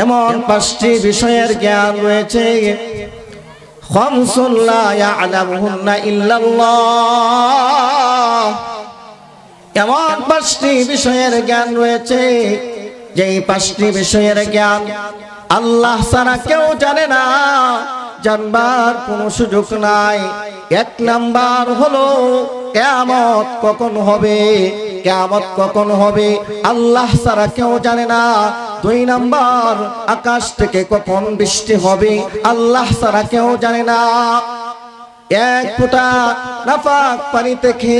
এমন 5টি বিষয়ের জ্ঞান রয়েছে খামসুন লা ইয়ালামুহুন্না ইল্লাল্লাহ। এমন 5টি বিষয়ের জ্ঞান রয়েছে যেই 5টি বিষয়ের জ্ঞান আল্লাহ ছাড়া কেউ জানে না, জানবার কোনো সুযোগ নাই। 1 নাম্বার হলো কিয়ামত কখন হবে, কিয়ামত কখন হবে আল্লাহ ছাড়া কেউ জানে না। 2 নাম্বার আকাশ থেকে কখন বৃষ্টি হবে আল্লাহ ছাড়া কেউ জানে না। 1 ফোঁটা নাপাক পানি থেকে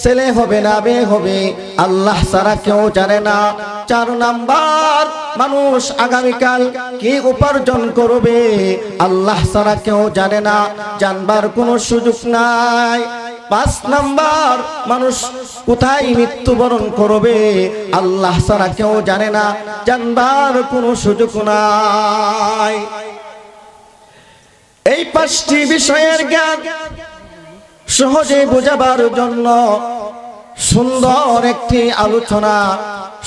ছেলে হবে না মেয়ে হবে আল্লাহ ছাড়া কেউ জানে না। 4 নাম্বার মানুষ আগামীকাল কি উপার্জন করবে আল্লাহ ছাড়া কেউ জানে না, জানবার কোনো সুযোগ নাই। 5 নাম্বার মানুষ কোথায় মৃত্যুবরণ করবে আল্লাহ ছাড়া কেউ জানে না, জানবার কোনো সুযোগ নাই। এই 5টি বিষয়ের জ্ঞান সহজে বোঝাবার জন্য সুন্দর একটি আলোচনা,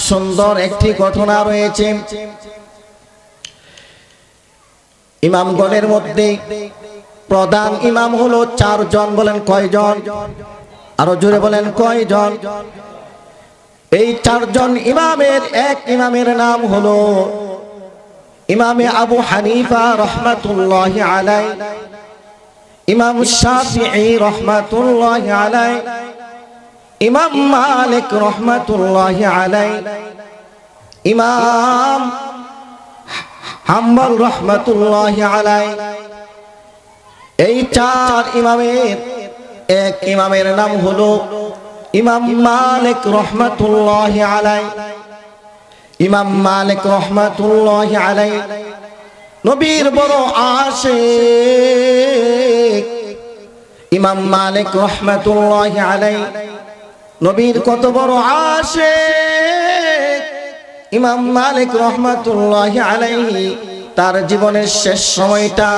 সুন্দর একটি ঘটনা রয়েছে। ইমামগণের মধ্যে প্রধান ইমাম হলো 4 জন। বলেন কয়জন? আরো জোরে বলেন কয়জন? এই 4 জন ইমামের এক ইমামের নাম হলো ইমামে আবু হানিফা রহমাতুল্লাহি আলাইহি, ইমাম শাফিঈ রহমাতুল্লাহি আলাইহি, ইমাম মালিক রহমাতুল্লাহি আলাইহি, ইমাম হাম্বল রহমাতুল্লাহি আলাইহি। এই 4 ইমামের এক ইমামের নাম হলো ইমাম মালিক রহমাতুল্লাহি আলাইহি। ইমাম মালিক রহমাতুল্লাহি আলাইহি নবীর বড় আশিক। ইমাম মালিক রহমাতুল্লাহি আলাইহি নবীর কত বড় আশিক। ইমাম মালিক রহমাতুল্লাহি আলাইহি তার জীবনের শেষ সময়টা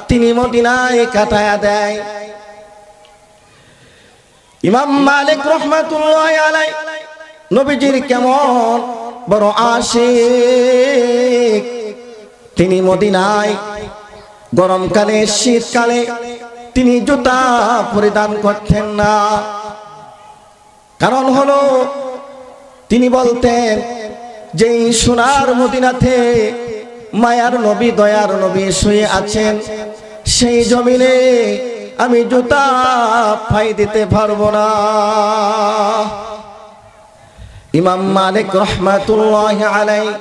তিনি মদিনায় কাটায়া দেয়। ইমাম মালিক রহমাতুল্লাহি আলাইহি নবীজির কেমন বড় আশিক। তিনি মদিনায় গরমকালে শীতকালে তিনি জুতা পরিধান করতেন না। কারণ হলো তিনি বলতেন যে সোনার মদিনাতে মায়ার নবী দয়ার নবী শুয়ে আছেন, সেই জমিনে আমি জুতা পাই দিতে পারবো না। ইমাম মালিক রহমাতুল্লাহি আলাইহি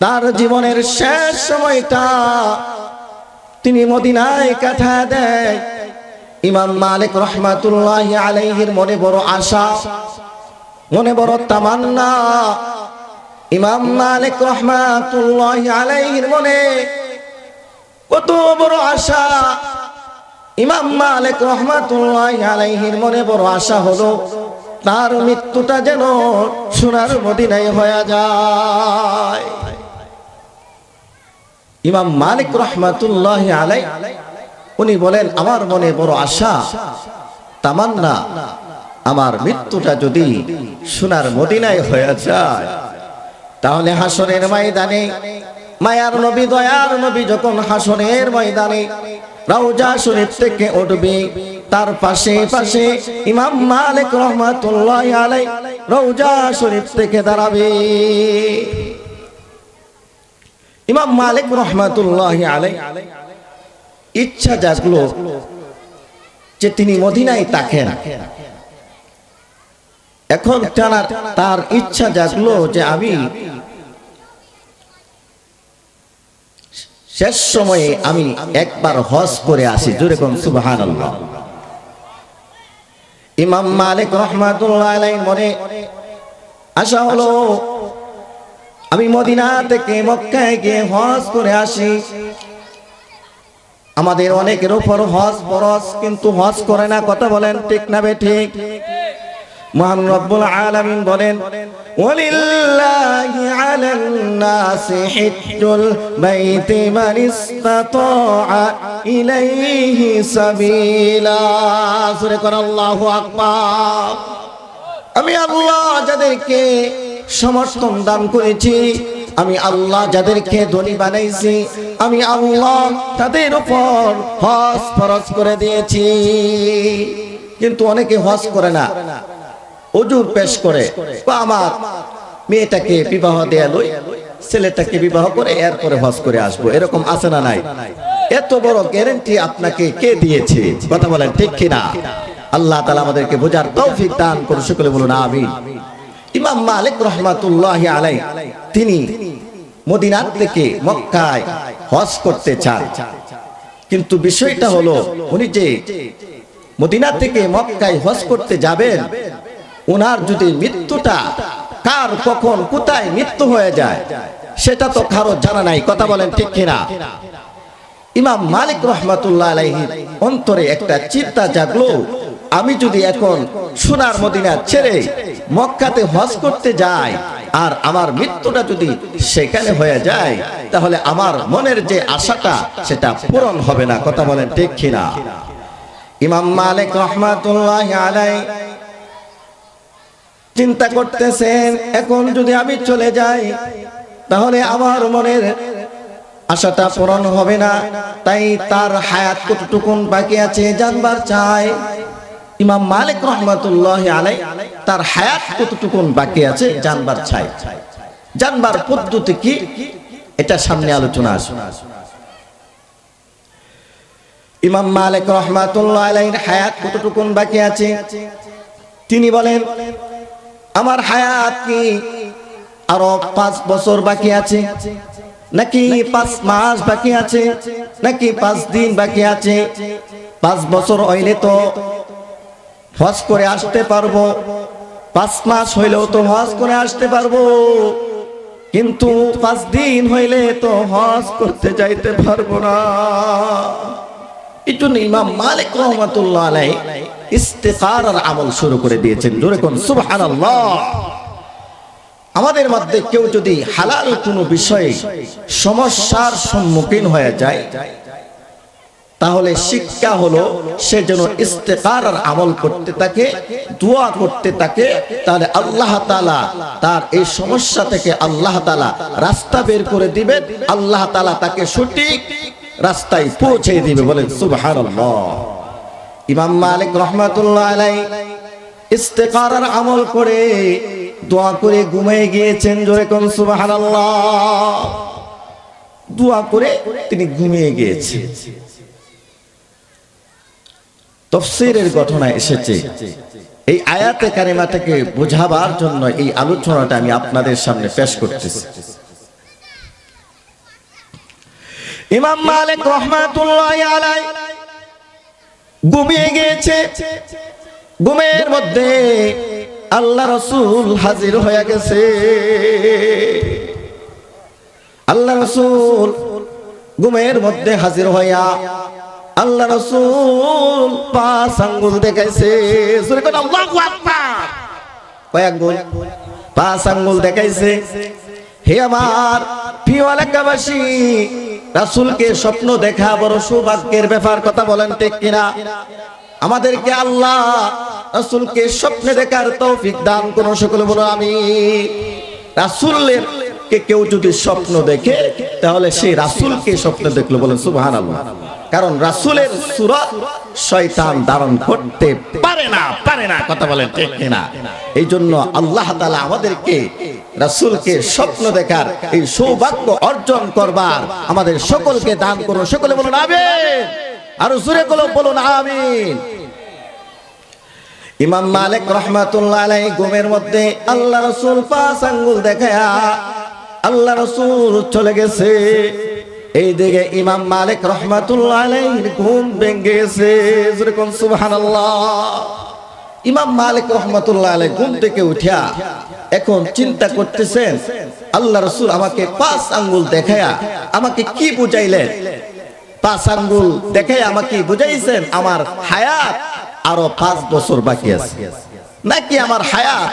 তার জীবনের শেষ সময়টা তিনি মদিনায় কাটা দেয়। ইমাম মালিক রহমাতুল্লাহি আলাইহির মনে বড় আশা, মনে বড় তামান্না। ইমাম মালিক রহমাতুল্লাহি আলাইহির মনে কত বড় আশা। ইমাম মালিক রহমাতুল্লাহি আলাইহির মনে বড় আশা হলো তার মৃত্যুটা যেন সোনার মদিনায় হয়ে যায়। ইমাম মালিক রহমাতুল্লাহি আলাইহি উনি বলেন আমার মনে বড় আশা তামান্না, আমার মৃত্যুটা যদি সোনার মদিনায় হয়ে যায় তাহলে হাসরের ময়দানে মায়ার নবী দয়ার নবী যখন হাসরের ময়দানে রওজা শরীফ থেকে উঠবে, তার পাশে পাশে ইমাম মালিক রহমাতুল্লাহি আলাইহি রওজা শরীফ থেকে দাঁড়াবে। ইমাম মালিক রহমাতুল্লাহি আলাইহি ইচ্ছা জাগলো যে তিনি মদিনায় থাকেন। এখন তার ইচ্ছা জাগলো যে আমি শেষ সময়ে আমি একবার হজ করে আসি। জোরে কোন সুবহানাল্লাহ। ইমাম মালিক রহমাতুল্লাহি আলাইহি মনে আশা হলো আমি মদিনা থেকে মক্কায় গিয়ে হজ করে আসি। আমাদের অনেকের উপর হজ ফরজ, কিন্তু হজ করে না। কথা বলেন ঠিক না বেঠিক? মহান রব্বুল আলামিন বলেন ওয়ালিল্লাহি আলান নাসি হিজ্জুল বাইতি মান ইসতাতাআ ইলাইহি সাবিলা। সূরা কোন আল্লাহু আকবার। আমি আল্লাহ যাদেরকে সমর্থন দান করেছি, আমি আল্লাহ যাদেরকে ধনী বানাইছি, আমি আল্লাহ তাদের উপর হজ ফরজ করে দিয়েছি। কিন্তু অনেকে হজ করে না, ওজুর পেশ করে, আমার মেয়েটাকে বিবাহ দেয়া লই, ছেলেটাকে বিবাহ করে এরপরে হজ করে আসবো, এরকম আছে না নাই? এত বড় গ্যারান্টি আপনাকে কে দিয়েছে? কথা বলেন ঠিক কিনা? আল্লাহ তাআলা আমাদেরকে বোঝার তৌফিক দান করুন, সকলে বলুন আমিন। ইমাম মালিক রাহমাতুল্লাহি আলাইহি তিনি মদিনা থেকে মক্কায় হজ করতে চান, কিন্তু বিষয়টা হলো উনি যে মদিনা থেকে মক্কায় হজ করতে যাবেন, ওনার যদি মৃত্যুটা কার কখন কোথায় মৃত্যু হয়ে যায় সেটা তো কারো জানা নাই। কথা বলেন ঠিক কিনা? ইমাম মালিক রাহমাতুল্লাহি আলাইহি অন্তরে একটা চিন্তা জাগলো, আমি যদি এখন সোনার মদিনা ছেড়ে মক্কাতে হজ করতে যাই আর আমার মৃত্যুটা যদি সেখানে হয়ে যায়, তাহলে আমার মনের যে আশাটা সেটা পূরণ হবে না। কথা বলেন ঠিক কিনা? ইমাম মালিক রাহমাতুল্লাহি আলাইহি চিন্তা করতেছেন, এখন যদি আমি চলে যাই তাহলে আমার মনের আশাটা পূরণ হবে না, তাই তার হায়াত কতটুকুন বাকি আছে জানবার চাই। ইমাম মালিক রাহমাতুল্লাহি আলাইহি তার হায়াত কতটুকুন বাকি আছে জানবার চাই। জানবার পদ্ধতি কি, এটা সামনে আলোচনা আসবে। ইমাম মালিক রাহমাতুল্লাহি আলাইহির হায়াত কতটুকুন বাকি আছে তিনি বলেন, আমার হায়াত কি আরো 5 বছর বাকি আছে, নাকি 5 মাস বাকি আছে, নাকি 5 দিন বাকি আছে? 5 বছর হইলে তো হজ করে আসতে পারবো, 5 মাস হইলেও তো হজ করে আসতে পারবো, কিন্তু 5 দিন হইলে তো হজ করতে যাইতে পারবো না। এজন্য ইমাম মালিক রাহমাতুল্লাহি আলাইহি ইস্তিখারার আমল শুরু করে দিয়েছেন। জোরে কোন সুবহানাল্লাহ। আমাদের মধ্যে কেউ যদি হালাল কোনো বিষয়ে সমস্যার সম্মুখীন হয়ে যায়, তাহলে শিক্ষা হলো সে যেন ইস্তিখারার আমল করতে থাকে, দোয়া করতে থাকে, তাহলে আল্লাহ তাআলা তার এই সমস্যা থেকে আল্লাহ তাআলা রাস্তা বের করে দিবেন, আল্লাহ তাআলা তাকে সঠিক রাস্তায় পৌঁছে দিবে। বলেন সুবহানাল্লাহ। ইমাম মালিক রাহমাতুল্লাহি আলাইহি ইস্তিখারার আমল করে দোয়া করে ঘুমিয়ে গিয়েছেন। জোরে কোন সুবহানাল্লাহ। দোয়া করে তিনি ঘুমিয়ে গিয়েছেন। তাফসীরের ঘটনা এসেছে, এই আয়াতে কারিমাটাকে বোঝাবার জন্য এই আলোচনাটা আমি আপনাদের সামনে পেশ করতেছি। ইমাম মালিক রাহমাতুল্লাহি আলাইহি ঘুমিয়ে গিয়েছে, ঘুমের মধ্যে আল্লাহ রাসূল হাজির হয়ে গেছে। আল্লাহ রাসূল ঘুমের মধ্যে হাজির হইয়া আল্লাহ রাসূল 5 আঙ্গুল দেখাইছে। সূরা কোন আল্লাহু আকবার। কয় আঙ্গুল? 5 আঙ্গুল দেখাইছে। হে আমার প্রিয় এলাকাবাসী, রাসূলকে স্বপ্ন দেখা বড় সৌভাগ্যের ব্যাপার। কথা বলেন ঠিক কিনা? আমাদেরকে আল্লাহ রাসূলকে স্বপ্নে দেখার তৌফিক দান করুন, সকলে বলো আমিন। রাসূলের কে কেউ যদি স্বপ্ন দেখে তাহলে সেই রাসূলকে স্বপ্ন দেখলো, বলেন সুবহানাল্লাহ। কারণ রাসূলের সূরত শয়তান ধারণ করতে পারে না। কথা বলেন ঠিক কিনা? এই জন্য আল্লাহ তাআলা আমাদেরকে রাসূলকে স্বপ্ন দেখার এই সৌভাগ্য অর্জন করবার আমাদের সকলকে দান করুন, সকলে বলুন আমিন। আর জোরে বলুন আমিন। ইমাম মালিক রাহমাতুল্লাহি আলাইহি ঘুমের মধ্যে আল্লাহ রাসূল 5 আঙ্গুল দেখায়া আল্লাহ রাসূল চলে গেছে। এইদিকে ইমাম মালিক রাহমাতুল্লাহি আলাইহির ঘুম ভেঙে গেছে। জোরে কোন সুবহানাল্লাহ। ইমাম মালিক রাহমাতুল্লাহি আলাইহি ঘুম থেকে উঠিয়া এখন চিন্তা করতেছেন, আল্লাহ রাসূল আমাকে 5 আঙ্গুল দেখায়া আমাকে কি বুঝাইলেন? 5 আঙ্গুল দেখায়া আমাকে বুঝাইছেন আমার হায়াত আরো 5 বছর বাকি আছে, নাকি আমার হায়াত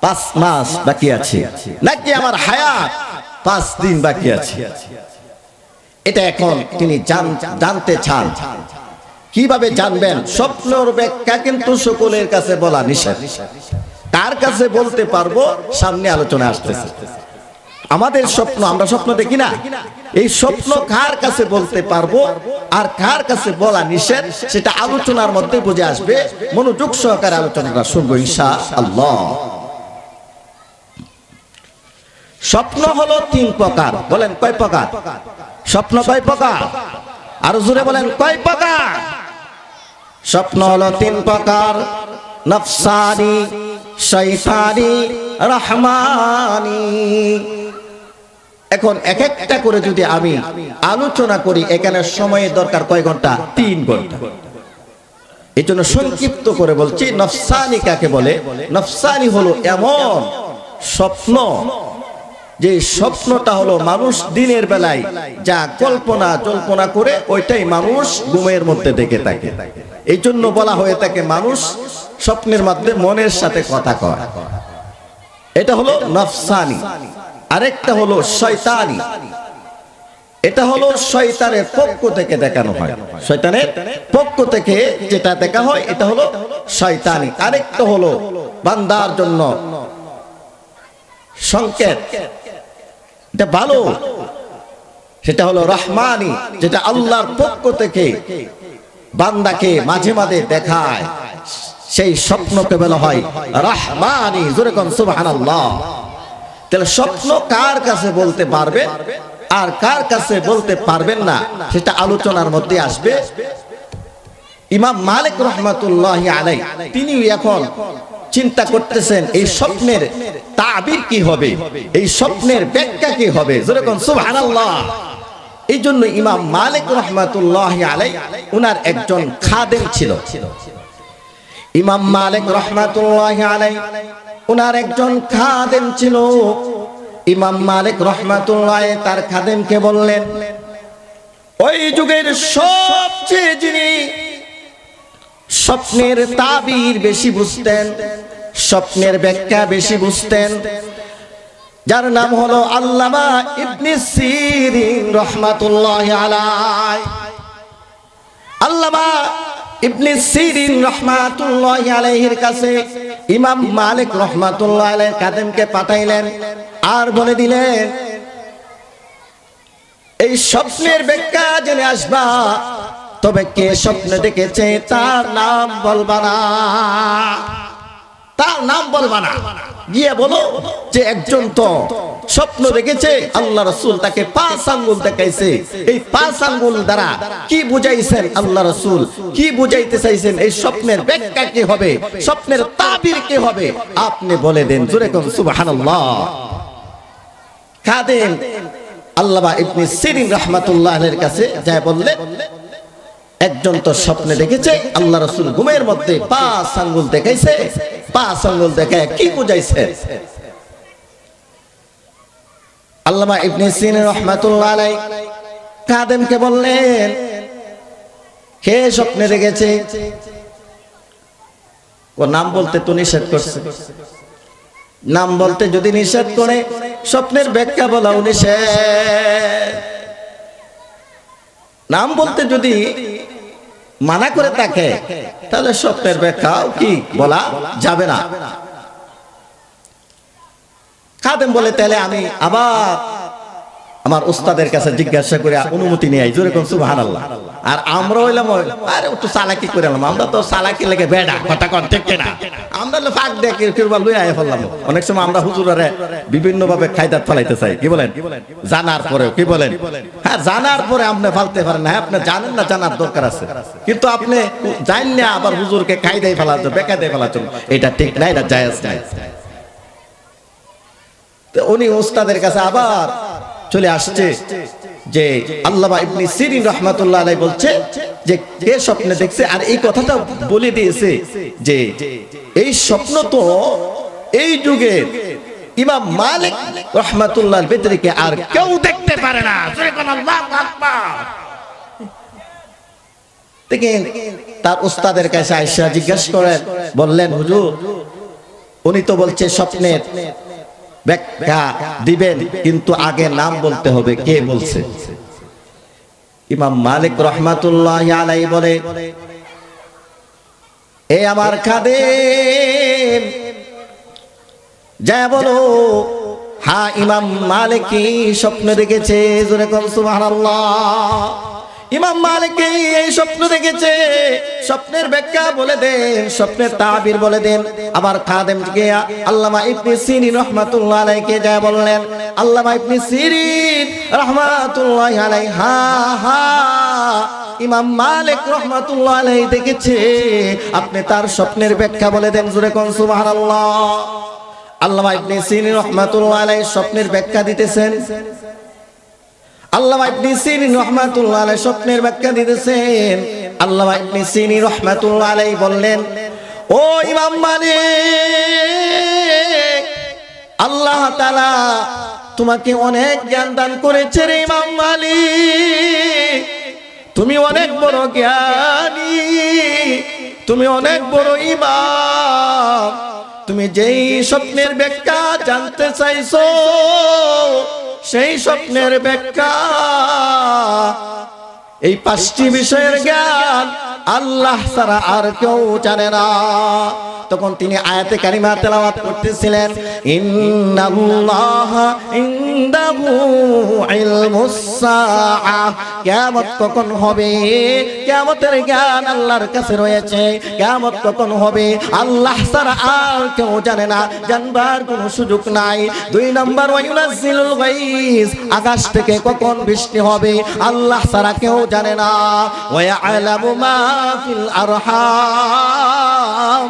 5 মাস বাকি আছে, নাকি আমার হায়াত 5 দিন বাকি আছে? এটা এখন তিনি জানতে চান। কিভাবে জানবেন? স্বপ্নের ব্যাখ্যা কিন্তু সকলের কাছে বলা নিষেধ। কার কাছে বলতে পারবো সামনে আলোচনা আসতেছে। আমাদের স্বপ্ন, আমরা স্বপ্ন দেখি না, এই স্বপ্ন কার কাছে বলতে পারবো আর কার কাছে বলা নিষেধ সেটা আলোচনার মধ্যে বুঝে আসবে। মনোযোগ সহকারে আলোচনাটা শুনবো ইনশাআল্লাহ। স্বপ্ন হলো 3 প্রকার। বলেন কয় প্রকার? স্বপ্ন কয় প্রকার? আরো জোরে বলেন কয় প্রকার? স্বপ্ন হলো 3 প্রকার, নফসানি, শয়তানি, রহমানি। এখন এক একটা করে যদি আমি আলোচনা করি, এখানে সময়ের দরকার কয় ঘন্টা? 3 ঘন্টা। এই জন্য সংক্ষিপ্ত করে বলছি। নফসানি কাকে বলে? নফসানি হলো এমন স্বপ্ন যে স্বপ্নটা হলো মানুষ দিনের বেলায় যা জল্পনা করে ওইটাই মানুষ ঘুমের মধ্যে দেখে থাকে। এই জন্য বলা হয়ে থাকে মানুষ স্বপ্নের মধ্যে মনের সাথে কথা কয়। এটা হলো নফসানি। আরেকটা হলো শয়তানি। এটা হলো শয়তানের পক্ষ থেকে দেখানো হয়, শয়তানের পক্ষ থেকে যেটা দেখা হয় এটা হলো শয়তানি। আরেকটা হলো বান্দার জন্য সংকেত, এটা ভালো, সেটা হলো রহমানি, যেটা আল্লাহর পক্ষ থেকে বান্দাকে মাঝে মাঝে দেখায়, সেই স্বপ্নকে বলা হয় রহমানি। জোরে কোন সুবহানাল্লাহ। তাহলে স্বপ্ন কার কাছে বলতে পারবে আর কার কাছে বলতে পারবেন না সেটা আলোচনার মধ্যে আসবে। ইমাম মালিক রাহমাতুল্লাহি আলাইহি তিনি এখন চিন্তা করতেছেন এই স্বপ্নের তাবির কি হবে, এই স্বপ্নের ব্যাখ্যা কি হবে। জোরে কোন সুবহানাল্লাহ। এই জন্য ইমাম মালিক রাহমাতুল্লাহি আলাইহি উনার একজন খাদেম ছিল। ইমাম মালিক রাহমাতুল্লাহি আলাইহি উনার একজন খাদেম ছিল। ইমাম মালিক রাহমাতুল্লাহ তার খাদেমকে বললেন, ওই যুগের সবচেয়ে যিনি স্বপ্নের তাবির বেশি বুঝতেন, স্বপ্নের ব্যাখ্যা বেশি বুঝতেন, যার নাম হলো আল্লামা ইবনে সিরিন রাহমাতুল্লাহি আলাইহি। আল্লামা ইবনে সিরিন রাহমাতুল্লাহি আলাইহির কাছে ইমাম মালিক রাহমাতুল্লাহি আলাইহির খাদেমকে পাঠাইলেন আর বলে দিলেন, এই স্বপ্নের ব্যাখ্যা জেনে আসবা, তবে কে স্বপ্ন দেখেছে তার নাম বলবা না, তার নাম বলবা না। গিয়ে বলো যে একজন তো স্বপ্ন দেখেছে, আল্লাহ রাসূল তাকে 5 আঙ্গুল দেখাইছে, এই 5 আঙ্গুল দ্বারা কি বুঝাইছেন আল্লাহ রাসূল, কি বুঝাইতে চাইছেন, এই স্বপ্নের ব্যাখ্যা কি হবে, স্বপ্নের তাবির কি হবে, আপনি বলে দেন। জোরে কোন সুবহানাল্লাহ। খাদেম আল্লামা ইবনে সিরিন রাহমাতুল্লাহ আলাইহির কাছে যায় বললেন, একজন তো স্বপ্নে দেখেছে আল্লাহ রাসূল ঘুমের মধ্যে 5 আঙ্গুল দেখাইছে, 5 আঙ্গুল দেখায় কি বুঝাইছে। আল্লামা ইবনে সিরিন রাহমাতুল্লাহ আলাইহি খাদেমকে বললেন, কে স্বপ্নে দেখেছে? ও নাম বলতে তো নিষেধ করছে। নাম বলতে যদি নিষেধ করে, স্বপ্নের ব্যাখ্যা বলাও নিষেধ। নাম বলতে যদি মানা করে থাকে তাহলে স্বপ্নের ব্যাখ্যাও কি বলা যাবে না। খাদেম বলে, তাহলে আমি আবার আমার উস্তাদের কাছে জিজ্ঞাসা করে অনুমতি নিয়ে আই। জোরে কোন সুবহানাল্লাহ। আর আমরা হইলাম আরে একটু চালাকি করে এলাম, আমরা তো চালাকি লেগে বেডা কথা কন ঠিক না, আমরা ফাঁক দেখে কিরবা লই আয় ফেললাম। অনেক সময় আমরা হুজুরে বিভিন্ন ভাবে খায়দাত ফলাইতে চাই, কি বলেন, জানার পরেও, কি বলেন, হ্যাঁ জানার পরে আপনি ফালতে পারেন না, আপনি জানেন না, জানার দরকার আছে, কিন্তু আপনি জানেন না আবার হুজুরকে খায়দাই ফেলার জন্য, বেকায়দায় ফেলার জন্য, এটা ঠিক না, এটা জায়েজ নাই। তো উনি উস্তাদের কাছে আবার চলে আসছে যে আল্লামা ইবনে সিরিন রাহমাতুল্লাহ আলাইহি বলছে যে কে স্বপ্নে দেখছে, আর এই কথাটা বলে দিয়েছে যে এই স্বপ্ন তো এই যুগের ইমাম মালিক রাহমাতুল্লাহর ভিতরে কে আর কেউ দেখতে পারে না। আল্লাহু আকবার। দেখেন তার উস্তাদের কাছে আয়েশা জিজ্ঞাসা করেন, বললেন হুজুর উনি তো বলছে স্বপ্নের ব্যাখ্যা দিবেন, কিন্তু আগে নাম বলতে হবে, কে বলছে? ইমাম মালিক রাহমাতুল্লাহি আলাইহি বলে, এ আমার খাদেম, যা বলো হ্যাঁ ইমাম মালিক কি স্বপ্ন দেখেছে? জোরে কোন সুবহানাল্লাহ। ইমাম মালিক এই স্বপ্ন দেখেছে, স্বপ্নের ব্যাখ্যা বলে দেন, স্বপ্নের তাবির বলে দেন। আবার খাদেম গিয়া আল্লামা ইবনে সিরিন রাহমাতুল্লাহ আলাইহি যা বললেন, আল্লামা ইবনে সিরিন রাহমাতুল্লাহ আলাইহি হা ইমাম মালিক রাহমাতুল্লাহ আলাইহি দেখেছে, আপনি তার স্বপ্নের ব্যাখ্যা বলে দেন। জোরে কোন সুবহানাল্লাহ। আল্লামা ইবনে সিরিন রাহমাতুল্লাহ আলাইহি স্বপ্নের ব্যাখ্যা দিতেছেন। আল্লামা ইবনে সিরিন রাহমাতুল্লাহ আলাইহি স্বপ্নের ব্যাখ্যা দিতেছেন। আল্লামা ইবনে সিরিন রাহমাতুল্লাহ আলাইহি বললেন, ও ইমাম মালিক, আল্লাহ তাআলা তোমাকে অনেক জ্ঞান দান করেছে রে ইমাম মালিক, তুমি অনেক বড় জ্ঞানী, তুমি অনেক বড় ইমাম। তুমি যেই স্বপ্নের ব্যাখ্যা জানতে চাইছো সেই স্বপ্নের ব্যাখ্যা, এই 5টি বিষয়ের জ্ঞান আল্লাহ ছাড়া আর কেউ জানে না। তখন তিনি আয়াতে কারিমা তেলাওয়াত করতেছিলেন, ইন্নাল্লাহা ইনদাহু ইলমুস সাআহ, কিয়ামত কখন হবে, কিয়ামতের জ্ঞান আল্লাহর কাছে রয়েছে। কিয়ামত কখন হবে আল্লাহ ছাড়া আর কেউ জানে না, জানবার কোনো সুযোগ নাই। 2 নম্বর, ওয়ায়ুনাজ্জিলুল গায়স, আকাশ থেকে কখন বৃষ্টি হবে আল্লাহ ছাড়া কেউ জানে না। ওয়া ইয়ালামু মা ফিল আরহাম,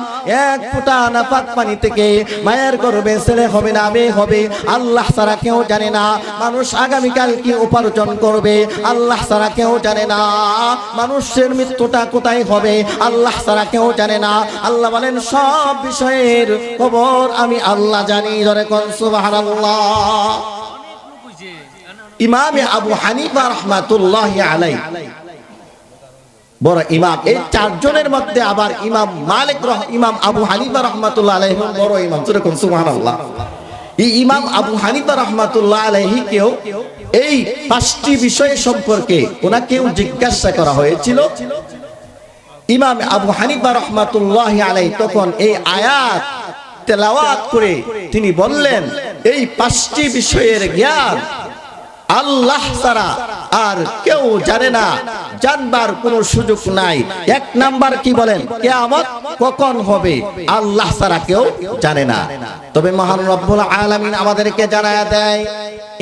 এক ফোঁটা নাপাক পানি থেকে মায়ের গর্ভে ছেলে হবে না মেয়ে হবে আল্লাহ ছাড়া কেউ জানে না। মানুষ আগামীকাল কি উপার্জন করবে আল্লাহ ছাড়া কেউ জানে না। মানুষের মৃত্যুটা কোথায় হবে আল্লাহ ছাড়া কেউ জানে না। আল্লাহ বলেন, সব বিষয়ের খবর আমি আল্লাহ জানি। জোরে কোন সুবহানাল্লাহ। ইমাম আবু হানিফা রাহমাতুল্লাহি আলাইহি বড় ইমাম। এই 4 জনের মধ্যে আবার ইমাম মালিক ইমাম আবু হানিফা রাহমাতুল্লাহ আলাইহি বড় ইমাম। জোরে কোন সুবহানাল্লাহ। এই ইমাম আবু হানিফা রাহমাতুল্লাহ আলাইহি কেউ এই 5টি বিষয় সম্পর্কে ওনাকেও জিজ্ঞাসা করা হয়েছিল। ইমাম আবু হানিফা রাহমাতুল্লাহ আলাইহি তখন এই আয়াত তেলাওয়াত করে তিনি বললেন, এই 5টি বিষয়ের জ্ঞান আল্লাহ ছাড়া আর কেউ জানে না, জানবার কোনো সুযোগ নাই। 1 নাম্বার কি বলেন, কিয়ামত কখন হবে আল্লাহ ছাড়া কেউ জানে না। তবে মহান রব্বুল আলামিন আমাদেরকে জানায়া দেয়,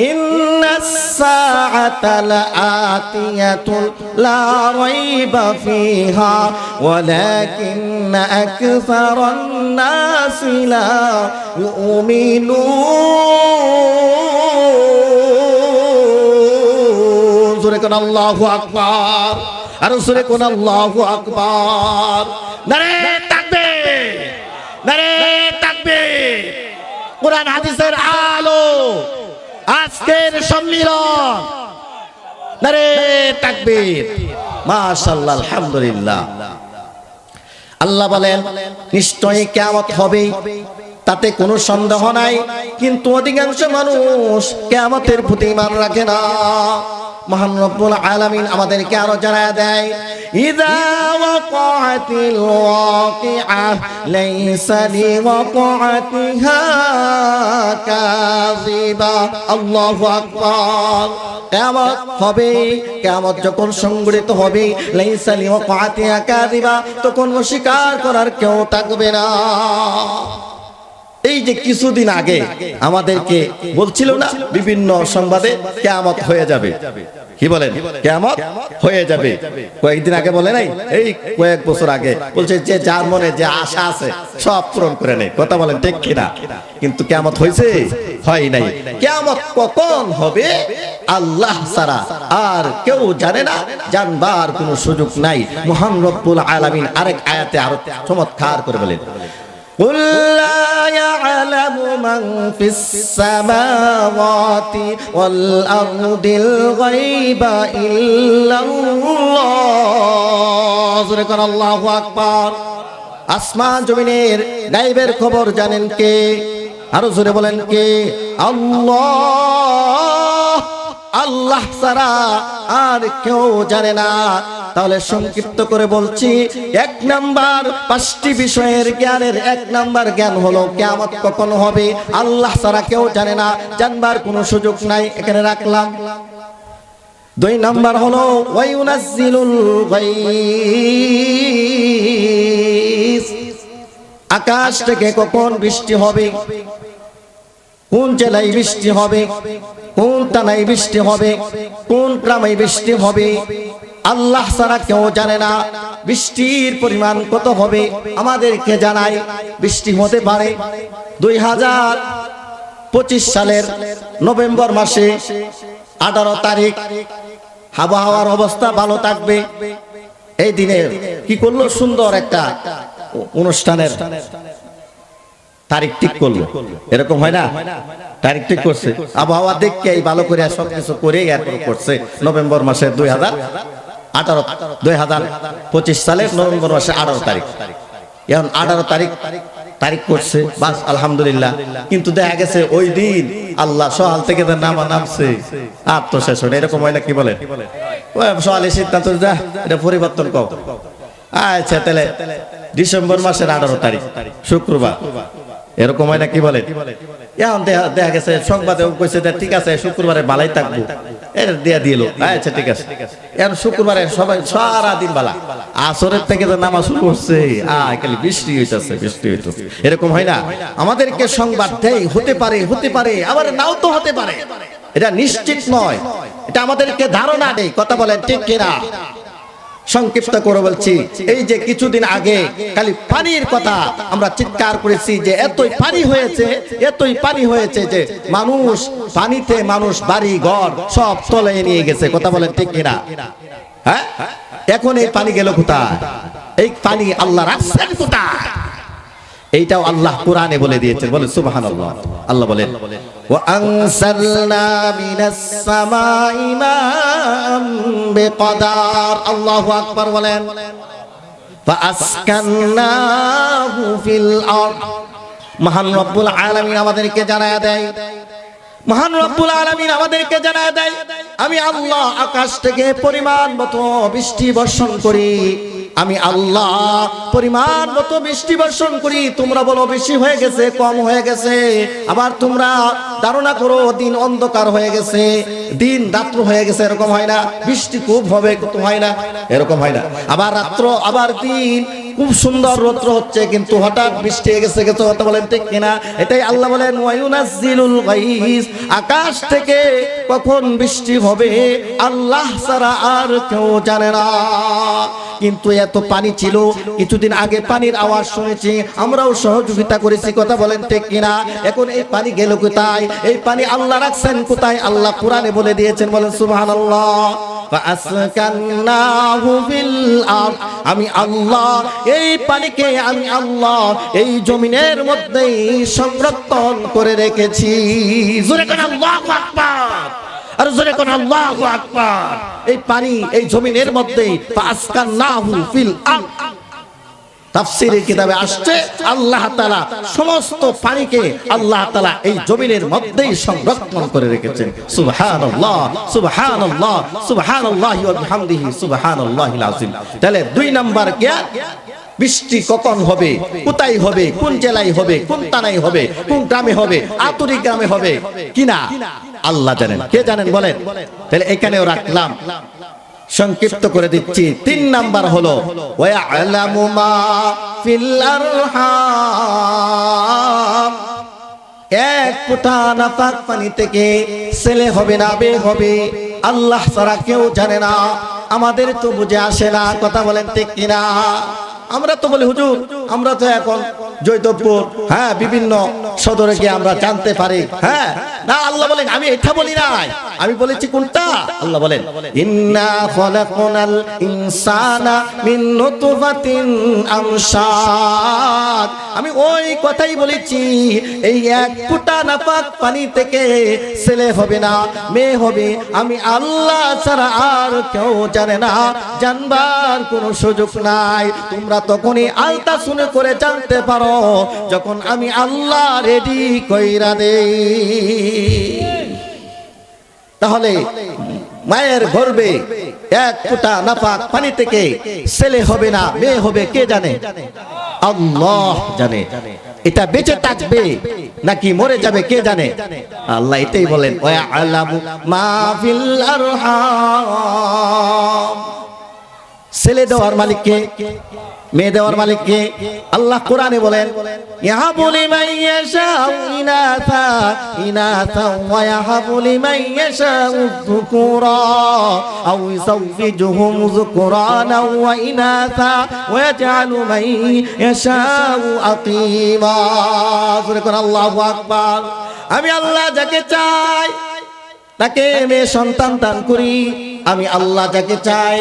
ইন্নাস সাআতা লাআতিয়াতুন লা রাইবা ফিহা ওয়ালাকিন্না আকসারান নাসি লা ইউমিনুন। জোরে কোন আল্লাহু আকবার, আর জোরে কোন আল্লাহু আকবার। নারে তাকবীর, নারে তাকবীর। কুরআন হাদিসের আলো, আজকের সম্মিলন। নারে তাকবীর, মাশাআল্লাহ, আলহামদুলিল্লাহ। আল্লাহ বলেন, নিশ্চয়ই কিয়ামত হবে, তাতে কোনো সন্দেহ নাই, কিন্তু অধিকাংশ মানুষ কিয়ামতের প্রতি ঈমান রাখে না। মহান রব্বুল আলামিন আমাদেরকে আরো জানায়া দেয়, ইযা ওয়াকাতিল ওয়াকিআহ লাইসা লিওয়াকাতিহা কাযিবা। আল্লাহু আকবার। কিয়ামত হবে, কিয়ামত যখন সংঘটিত হবে, লাইসা লিওয়াকাতিহা কাযিবা, তখন অস্বীকার করার কেউ থাকবে না। এই যে কিছুদিন আগে আমাদেরকে বলছিল না বিভিন্ন সংবাদে কিয়ামত হয়ে যাবে, কি বলেন, কিয়ামত হয়ে যাবে। কয়েকদিন আগে বলে নাই, এই কয়েক বছর আগে বলছে যে যার মনে যে আশা আছে সব পূরণ করে নেই। কথা বলেন ঠিক কিনা? কিন্তু কিয়ামত হয়েছে? হয় নাই। কিয়ামত কখন হবে আল্লাহ ছাড়া আর কেউ জানে না, জানবার কোনো সুযোগ নাই। মহান রব্বুল আলামিন আরেক আয়াতে আরো চমৎকার করে বলেন, قل لا يعلم من في السماوات والأرض الغيب إلا الله। আল্লাহু আকবার। আসমান জমিনের গায়বের খবর জানেন কে? আরো জোরে বলেন কে? আল্লাহ। আল্লাহ ছাড়া আর কেউ জানে না। তাহলে সংক্ষিপ্ত করে বলছি, এক নাম্বার 5টি বিষয়ের জ্ঞানের 1 নাম্বার জ্ঞান হলো কিয়ামত কখন হবে আল্লাহ ছাড়া কেউ জানে না, জানবার কোনো সুযোগ নাই, এখানে রাখলাম। 2 নাম্বার হলো ওয়ায়ুনাজ্জিলুল গায়স, আকাশ থেকে কখন বৃষ্টি হবে, কোন জেলায় বৃষ্টি হবে, কোন টানায় বৃষ্টি হবে, কোন গ্রামে বৃষ্টি হবে আল্লাহ ছাড়া কেউ জানে না। বৃষ্টির পরিমাণ কত হবে আমাদেরকে জানায়। বৃষ্টি হতে পারে 2025 সালের নভেম্বর মাসে 18 তারিখ, আবহাওয়ার অবস্থা ভালো থাকবে। এই দিনে কি করলো, সুন্দর একটা অনুষ্ঠানের তারিখ ঠিক করলো, এরকম হয় না? তারিখ ঠিক করছে, আবহাওয়া দেখে ভালো করে সবকিছু করে এরপর করছে নভেম্বর মাসের 2025 সালের নভেম্বর মাসের 18 তারিখ। এখন 18 তারিখ করছে, বাস আলহামদুলিল্লাহ। কিন্তু দেখা গেছে ওই দিন আল্লাহ সকাল থেকে নামছে আর তো শেষ হয়, এরকম হয় না? কি বলে সকালে সিদ্ধান্ত এটা পরিবর্তন কর। আচ্ছা, তাহলে ডিসেম্বর মাসের 18 তারিখ শুক্রবার, এরকম হয় না? কি বলে? এখন দেখা গেছে সংবাদে কইছে ঠিক আছে শুক্রবারে বালাই থাকবো, এটা দিয়া দিল। আচ্ছা ঠিক আছে, এখন শুক্রবারে সবাই সারা দিন বালা, আসরের থেকে তো নামাজ শুরু করছে, খালি বৃষ্টি হইতেছে, বৃষ্টি হইতেছে, এরকম হয় না? আমাদেরকে সংবাদ দেয় হতে পারে, আবার নাও তো হতে পারে, এটা নিশ্চিত নয়, এটা আমাদেরকে ধারণা দেয়। কথা বলেন ঠিক কিনা? সংক্ষিপ্ত করে বলছি, এই যে কিছুদিন আগে খালি পানির কথা আমরা চিৎকার করেছি যে এতই পানি হয়েছে যে পানিতে মানুষ বাড়ি ঘর সব তলায় নিয়ে গেছে। কথা বলেন ঠিক কিনা? হ্যাঁ, এখন এই পানি গেল কোথায়? এই পানি আল্লাহ রাখছেন কোথায়? এইটাও আল্লাহ কোরআনে বলে দিয়েছেন, বলে সুবহানাল্লাহ। আল্লাহ বলেন ওয়া আনসালনা মিনাস সামাই মা'আন বিকদার। আল্লাহু আকবার বলেন। ফাআসকান্নাহু ফিল আরদ। মহান রব্বুল আলামিন আমাদেরকে জানায়া দেয়, আমি আল্লাহ আকাশ থেকে পরিমাণ মতো বৃষ্টি বর্ষণ করি, আমি আল্লাহ পরিমাণ মতো বৃষ্টি বর্ষণ করি। তোমরা বলো বেশি হয়ে গেছে, কম হয়ে গেছে, আবার তোমরা ধারণা করো দিন অন্ধকার হয়ে গেছে, দিন রাত্র হয়ে গেছে, এরকম হয় না? বৃষ্টি খুব হবে, কত হয় না? এরকম হয় না? আবার রাত্র আবার দিন, খুব সুন্দর রৌদ্র হচ্ছে কিন্তু হঠাৎ বৃষ্টি হয়ে গেছে। কথা বলেন ঠিক কিনা? এটাই আল্লাহ বলেন ওয়ায়ুনাজ্জিলুল গায়স, আকাশ থেকে কখন বৃষ্টি হবে আল্লাহ ছাড়া আর কেউ জানে না। কিন্তু এত পানি ছিল, কিছুদিন আগে পানির আওয়াজ শুনেছি, আমরাও সহযোগিতা করেছি। কথা বলেন ঠিক কিনা? এখন এই পানি গেল কোথায়? এই পানি আল্লাহ রাখছেন কোথায়? আল্লাহ কোরআনে বলে দিয়েছেন, বলেন সুবহানাল্লাহ। ফাআসকান্নাহু ফিল আরদ, আমি আল্লাহ এই পানিকে, আমি আল্লাহ এই জমিনের মধ্যে সংরক্ষণ করে রেখেছি। জোরে কোন আল্লাহু আকবার, আর জোরে কোন আল্লাহু আকবার। এই পানি এই জমিনের মধ্যে ফাআসকান্নাহু ফিল আরদ, তাফসীরের কিতাবে আসছে আল্লাহ তাআলা সমস্ত পানিকে আল্লাহ তাআলা এই জমিনের মধ্যেই সংরক্ষণ করে রেখেছেন। সুবহানাল্লাহ, সুবহানাল্লাহ, সুবহানাল্লাহি ওয়া বিহামদিহি, সুবহানাল্লাহিল আযীম। তাহলে 2 নাম্বার জ্ঞান, বৃষ্টি কখন হবে, কোথায় হবে, কোন জেলায় হবে, কোন থানায় হবে, কোন গ্রামে হবে, আতুরি গ্রামে হবে কিনা আল্লাহ জানেন। কে জানেন বলেন? তাহলে এখানেও রাখলাম, সংক্ষিপ্ত করে দিচ্ছি। 3 নাম্বার হলো ওয়া'লামু মা ফিল আরহাম, এক ফোঁটা নাপাক পানি থেকে ছেলে হবে না মেয়ে হবে আল্লাহ ছাড়া কেউ জানে না। আমাদের তো বুঝে আসে না। কথা বলেন ঠিক কিনা? আমরা তো বলি হুজুর, আমরা তো এখন জয়দেবপুর, হ্যাঁ, বিভিন্ন সদরে গিয়ে আমরা জানতে পারি। হ্যাঁ না, আল্লাহ বলেন আমি এটা বলি নাই, আমি বলেছি কোনটা? আল্লাহ বলেন ইন্না খালাকনাল ইনসানা মিন নুতফাতিন আমশাদ, আমি ওই কথাই বলেছি। এই এক ফোঁটা নাপাক পানি থেকে ছেলে হবে না মেয়ে হবে আমি আল্লাহ ছাড়া আর কেউ জানে না, জানবার কোনো সুযোগ নাই। তোমরা তখনই আলতা শুনে করে জানতে পারো যখন আমি আল্লাহ রেডি কইরা দেই। তাহলে মায়ের গর্ভে এক ফোঁটা নাপাক পানি থেকে ছেলে হবে না মেয়ে হবে কে জানে? আল্লাহ জানে। এটা বেঁচে থাকবে নাকি মরে যাবে কে জানে? আল্লাহ এটাই বলেন, ওয়া আলামু মা ফিল আরহাম। ছেলে দেওয়ার মালিক কে? মেয়ে দেওয়ার মালিক কে? আল্লাহ কোরআনে বলেন, ইয়াহাবু লিমান ইয়াশাউ ইনাসা ইনাসা ওয়া ইয়াহাবু লিমান ইয়াশাউ যুকুরা আও ইউযাওwijuhum যুকুরানা ওয়া ইনাসা ওয়া ইয়াজআলু মান ইয়াশাউ আকিমা। সূরা কোরআন। আল্লাহু আকবার। আমি আল্লাহ যাকে চাই তাকে মেয়ে সন্তান দান করি, আমি আল্লাহ যাকে চাই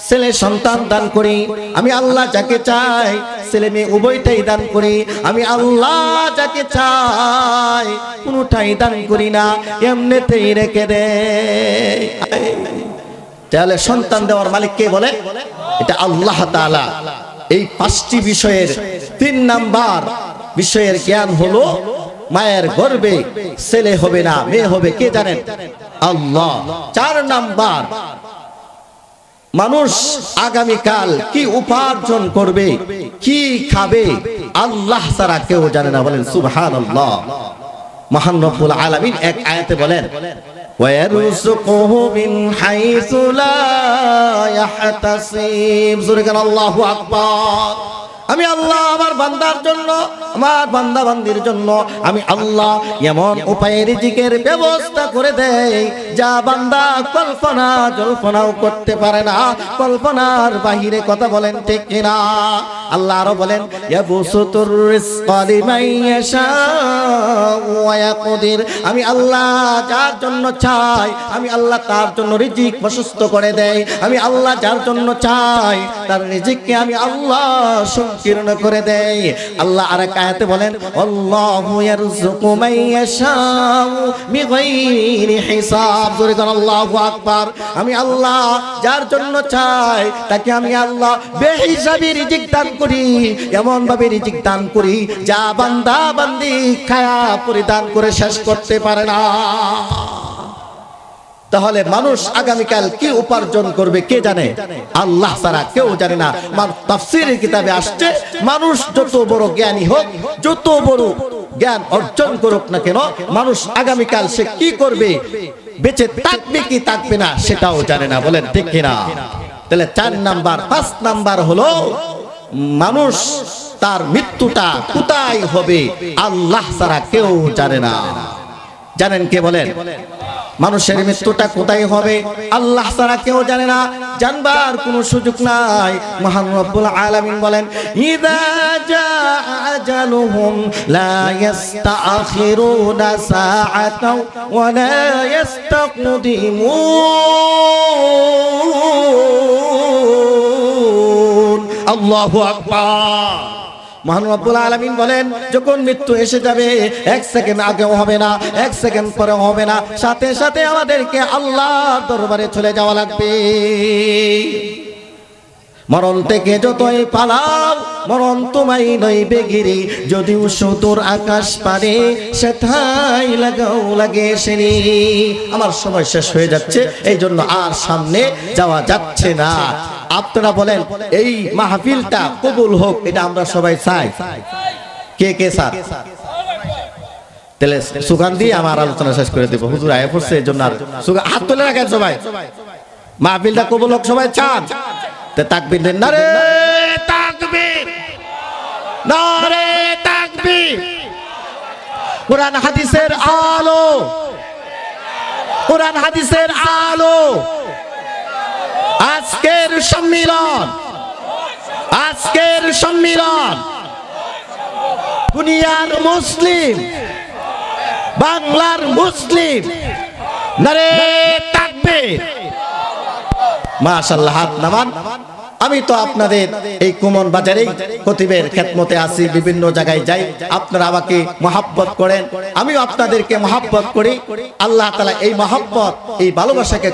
ছেলে সন্তান দান করি, আমি আল্লাহ যাকে চাই ছেলে মেয়ে উভয়টাই দান করি, আমি আল্লাহ যাকে চাই কোনটাই দান করি না, এমনিতেই রেখে দে। তাহলে সন্তান দেওয়ার মালিক কে বলে? এটা আল্লাহ তাআলা। এই 5টি বিষয়ের 3 নাম্বার বিষয়ের জ্ঞান হলো মায়ের গর্ভে ছেলে হবে না মেয়ে হবে কে জানেন? আল্লাহ। 4 নাম্বার, মানুষ আগামীকাল কি উপার্জন করবে কি খাবে আল্লাহ ছাড়া কেউ জানে না। বলেন সুবহানাল্লাহ। মহান রব্বুল আলামিন এক আয়াতে বলেন, ওয়ায়ারযুকুহু মিন হাইসু লা ইয়াহতাসিব। জোরে বলেন আল্লাহু আকবার। আমি আল্লাহ আমার বান্দার জন্য, আমার বান্দা বান্দির জন্য আমি আল্লাহ এমন উপায়ে রিজিকের ব্যবস্থা করে দেই যা বান্দা কল্পনা জল্পনাও করতে পারে না। কল্পনার বাহিরে কথা বলেন ঠিক কিনা? আল্লাহ আরো বলেন, ইয়াবসুতুর রিজকা লিমান ইয়াশাউ ওয়া ইয়াকদির। আমি আল্লাহ যার জন্য চাই আমি আল্লাহ তার জন্য রিজিক প্রশস্ত করে দেই। আমি আল্লাহ যার জন্য চাই তার রিজিককে আমি আল্লাহ সংকীর্ণ করে দেই। আল্লাহ আরেক আয়াতে বলেন, আল্লাহু ইয়ারযুকু মান ইয়াশাউ বিগাইরি হিসাব। জোরে বলেন আল্লাহু আকবার। আমি আল্লাহ যার জন্য চাই তাকে আমি আল্লাহ বেহিসাবি রিজিক দান করি, এমন ভাবে রিজিক দান করি যা বান্দা বান্দি খায়া পরিদান করে শেষ করতে পারে না। তাহলে মানুষ আগামীকাল কি উপার্জন করবে কে জানে? আল্লাহ ছাড়া কেউ জানে না। তাফসীরের কিতাবে আসছে, মানুষ যত বড় জ্ঞানী হোক, যত বড় জ্ঞান অর্জন করুক না কেন, মানুষ আগামীকাল সে কি করবে, বেঁচে থাকবে কি থাকবে না সেটাও জানে না। বলেন ঠিক কিনা? তাহলে 4 নাম্বার। 5 নাম্বার হলো মানুষ তার মৃত্যুটা কোথায় হবে আল্লাহ ছাড়া কেউ জানে না। জানেন কে? বলেন। মানুষের মৃত্যুটা কোথায় হবে আল্লাহ ছাড়া কেউ জানে না, জানবার কোনো সুযোগ নাই। মহান রব্বুল আলামিন বলেন, ইযা জাআ আজালুহুম লা ইস্তাখিরুনা সাআতাও ওয়া লা ইস্তাকদিমুন। আল্লাহু আকবার। মহান রব্বুল আলামিন বলেন, যখন মৃত্যু এসে যাবে 1 সেকেন্ড আগেও হবে না, 1 সেকেন্ড পরেও হবে না, সাথে সাথে আমাদেরকে আল্লাহর দরবারে চলে যাওয়া লাগবে। মরণ থেকে যতই পালাও মরণ তোমায় নইবে গিরি, যদিও সুদূর আকাশ পারে সেথায় লাগাও লাগে সেনি। আমার সময় শেষ হয়ে যাচ্ছে, এই জন্য আর সামনে যাওয়া যাচ্ছে না। আপনারা বলেন এই মাহফিলটা কবুল হোক, এটা আমরা সবাই চাই। কে কে চান? তাহলে সুগান দিয়ে আমার আলোচনা শেষ করে দেব। হুজুর আয়া পড়ছে, এই জন্য হাত তুলে রাখেন সবাই। মাহফিলটা কবুল হোক সবাই চান? তাকবীর দেন, নারে তাকবীর, নারে তাকবীর। কোরআন হাদিসের আলো, কোরআন হাদিসের আলো। আজকের সম্মিলন, আজকের সম্মিলন দুনিয়ার মুসলিম, বাংলার মুসলিম, নারে তাকবীর। মাশাআল্লাহ, হাত নামান। আমি তো আপনাদের এই কুমন বাজারেই খতিবের খেদমতে আছি, বিভিন্ন জায়গায় যাই। আপনারা আমাকে মহব্বত করেন, আমিও আপনাদেরকে মহব্বত করি। আল্লাহ তাআলা এই মহব্বত, এই ভালোবাসাকে